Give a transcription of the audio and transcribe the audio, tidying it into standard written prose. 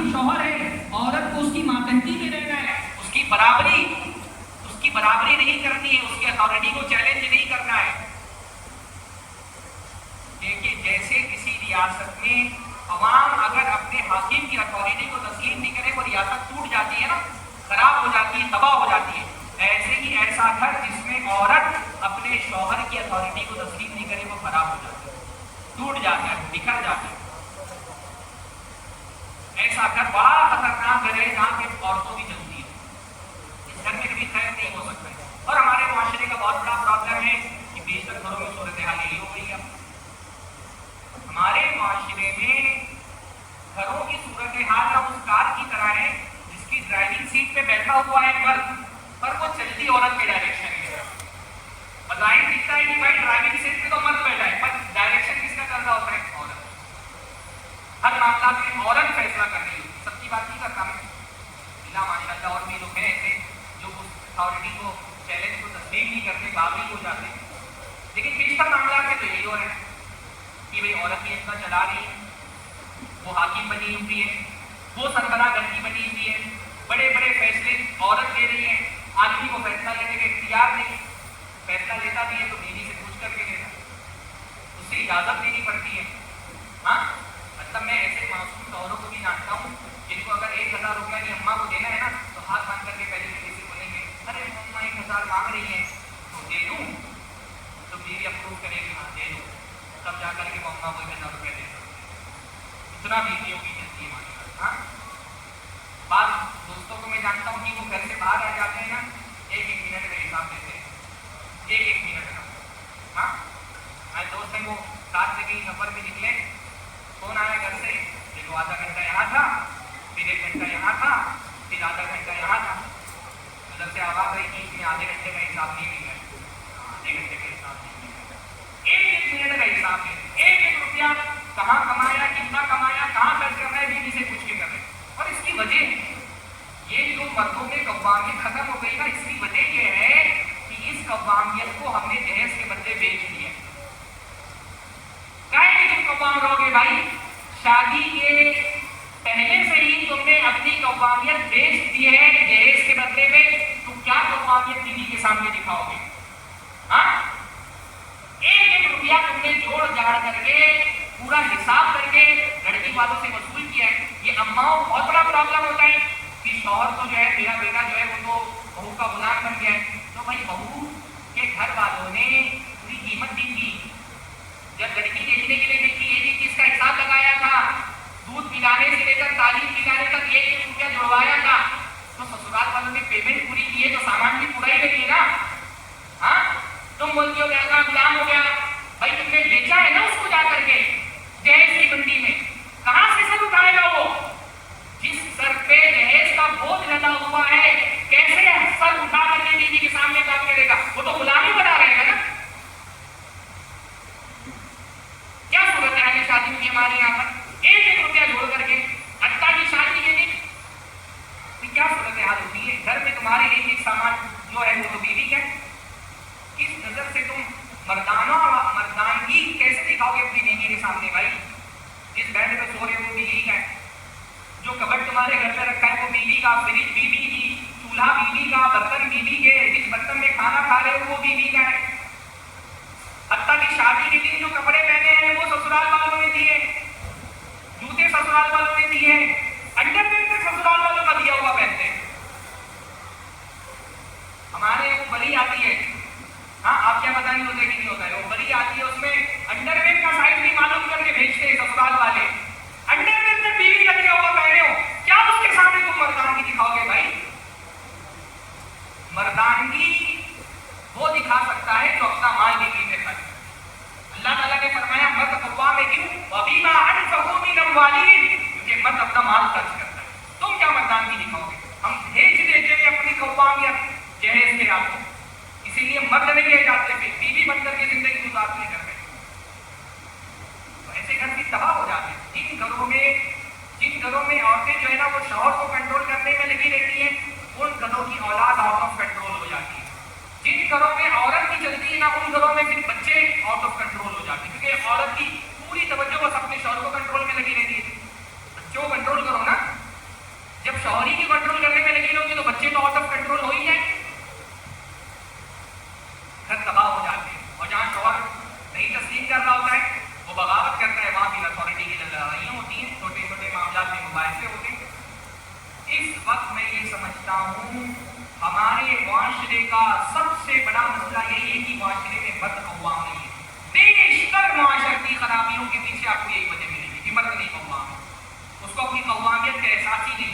खादिम शौहर है, औरत को उसकी मातहती में रहना है, उसकी बराबरी नहीं करनी है, उसकी अथॉरिटी को चैलेंज नहीं करना है। देखिए जैसे किसी रियासत में अवाम अगर अपने हाकिम की अथॉरिटी को तस्लीम नहीं करे, वो रियासत टूट जाती है ना, खराब हो जाती है, तबाह हो जाती है। ऐसे ही ऐसा घर जिसमें औरत अपने शौहर की अथॉरिटी को तस्लीम नहीं करे, वो खराब हो जाता है, टूट जाता है, बिखर जाता है। ऐसा घर बड़ा खतरनाक घर है जहाँ पे औरतों की जल्दी है, इस घर में कभी खैर नहीं हो सकता है। और हमारे मुआशरे का बहुत बड़ा प्रॉब्लम है कि बेशक घरों में सूरत हाल यही हो गई है। हमारे मुआशरे में घरों की सूरत हाल ना उस कार की तरह है जिसकी ड्राइविंग सीट पे बैठा हुआ है मर्द, पर वो चलती औरत के डायरेक्शन में। बजाहिर दिखता है कि भाई ड्राइविंग सीट पे तो मर्द बैठा है, पर डायरेक्शन किसका चल रहा होता है? औरत। हर मामला में औरत फैसला कर रही है, सबकी बात नहीं करता मैं, माशाअल्लाह और भी लोग हैं ऐसे जो उस अथॉरिटी को चैलेंज को तस्लीम नहीं करते, बागी हो जाते। लेकिन बेशतर मामला में तो यही हो रहा है कि भाई औरत ही इतना चला रही है, वो हाकिम बनी हुई है, वो सरबराह गंदी बनी हुई है, बड़े बड़े फैसले औरत ले रही है, आदमी को फैसला लेने का इख्तियार नहीं, फैसला लेता भी है तो बीवी से पूछ करके लेता, उससे इजाजत लेनी पड़ती है। हाँ, मतलब मैं ऐसे मासूम शौहरों को भी जानता हूँ जिनको अगर 1000 रुपया की अम्मा को देना है ना, तो हाथ बांध करके पहले बीवी से बोलेंगे, अरे अम्मा 1000 मांग रही है तो दे दूँ, तो बीवी अप्रूव करेगी, हाँ दे दूँ, तब जा करके वो अम्मा को 1000 रुपया दे सकते। इतना बीवियों की जल्दी है माशाअल्लाह। हाँ, बात दोस्तों को मैं जानता हूँ कि वो घर से बाहर आ जाते हैं ना, 1-1 मिनट का हिसाब देते हैं, 1-1 मिनट का। हाँ, आज दोस्त हैं वो साथ में कहीं सफर में निकले, फोन आया घर से, देखो आधा घंटा यहाँ था, फिर 1 घंटा यहाँ था, फिर आधा घंटा यहाँ था, उधर से आवाज आई कि इसमें आधे घंटे का हिसाब नहीं मिल रहा है, आधे घंटे का हिसाब नहीं मिल रहा है, 1-1 मिनट का हिसाब है, 1-1 रुपया कहाँ कमाया, कितना कमाया, कहाँ खर्च कर रहा है, बीवी से पूछ के कर रहे हैं। और इसकी वजह ये जो मर्दों में कव्वामियत खत्म हो गई ना, इसकी वजह ये है कि इस कव्वामियत को हमने दहेज के बदले बेच दिया। काहे तुम कव्वाम रहोगे भाई? शादी के पहले से ही तुमने अपनी कव्वामियत बेच दी है दहेज के बदले में, तुम क्या कव्वामियत बीवी के सामने दिखाओगे? हाँ, 1-1 रुपया तुमने जोड़ जाड़ करके पूरा हिसाब करके लड़की वालों से वसूल किया है। ये अम्माओं को बहुत बड़ा प्रॉब्लम होता है कि शौहर तो जो है, मेरा बेटा जो है वो तो बहू का गुलाम बन गया है। तो भाई बहू के घर वालों ने पूरी कीमत दी थी, जब लड़की देखने के लिए देखी, एक चीज का हिसाब लगाया था, दूध पिलाने से लेकर तालीम पिलाने तक 1-1 रुपया जुड़वाया था, तो ससुराल वालों ने पेमेंट पूरी की है तो सामान भी पूरा ही लगी ना। हाँ, तुम बोलती हो क्या गुलाम हो गया, भाई तुमने बेचा है ना उसको जा करके दहेज की मंडी में, कहां से सर उठाएगा वो? जिस सर पे दहेज का बोझ लगा हुआ है, कैसे सर उठा करके बीवी के सामने काम करेगा? वो तो गुलामी बना रहेगा ना। क्या सूरत है शादी में हमारे यहाँ पर? 1-1 रुपया जोड़ करके अट्टा की शादी के दिन क्या सूरत हाल होती है? घर में तुम्हारे 1-1 सामान जो है वो तो बीवी का। किस नजर से तुम मर्दानगी कैसे दिखाओगे अपनी बीवी के सामने? भाई जिस बेड पे सो रहे हो वो बीवी का है, जो कबर्ड तुम्हारे घर में रखा है वो बीवी का, फ्रिज बीवी की, चूल्हा बीवी का, बर्तन बीवी के, जिस बर्तन में खाना खा रहे हो वो बीवी का है। हत्ता की शादी के दिन जो कपड़े पहने हैं वो ससुराल वालों ने दिए, जूते ससुराल वालों ने दिए, अंडरवेयर तक ससुराल वालों का दिया हुआ पहनते हैं। हमारे वो बली आती है, हाँ आप क्या पता नहीं होता कि नहीं होता है, वो बली आती है उसमें अंडरवेयर का साइज भी मालूम करके भेजते हैं ससुराल वाले। अंडरवेयर में बीवी का दिया हुआ पहने हो, क्या उसके सामने तुम मर्दानगी दिखाओगे? भाई मर्दानगी वो दिखा सकता है जो अपना माल बीवी में खर्च। अल्लाह ताला ने फरमाया मर्द कव्वा में क्यों? वबीमा अनफक़ू मिन अम्वालिहिम, क्योंकि मर्द अपना माल खर्च करता है। तुम क्या मर्दानगी दिखाओगे? हम भेज देते हैं अपनी कव्वामियत जहेज के हाथों, इसीलिए मर्द नहीं रह जाते, फिर बीवी बनकर के जिंदगी गुजारते करते। तो ऐसे घर भी तबाह हो जाते हैं। जिन घरों में औरतें जो है ना वो शौहर को कंट्रोल करने में लगी रहती हैं, उन घरों की औलाद आउट ऑफ कंट्रोल हो जाती है। जिन घरों में औरत की चलती है ना, उन घरों में फिर बच्चे आउट ऑफ कंट्रोल हो जाते हैं, क्योंकि औरत की पूरी तवज्जो बस अपने शौहर को कंट्रोल में लगी रहती है। बच्चों को कंट्रोल करो ना, شوہر ہی کی کنٹرول کرنے میں لگی ہوگی تو بچے تو آؤٹ آف کنٹرول ہو ہی جائیں گے، گھر تباہ ہو جاتے ہیں. اور جہاں شوہر نہیں تسلیم کر رہا ہوتا ہے وہ بغاوت کرتا ہے، وہاں بھی اتھارٹی کی لڑائیاں ہوتی ہیں، چھوٹے چھوٹے معاملات میں مباحثے ہوتے ہیں. اس وقت میں یہ سمجھتا ہوں ہمارے معاشرے کا سب سے بڑا مسئلہ یہی ہے کہ معاشرے میں بدقوامی ہے. بیشتر معاشرتی خرابیوں کے پیچھے آپ کو یہی وجہ ملے گی کہ مرد نہیں قوام ہے، اس کو اپنی قوامیت کا احساس ہی نہیں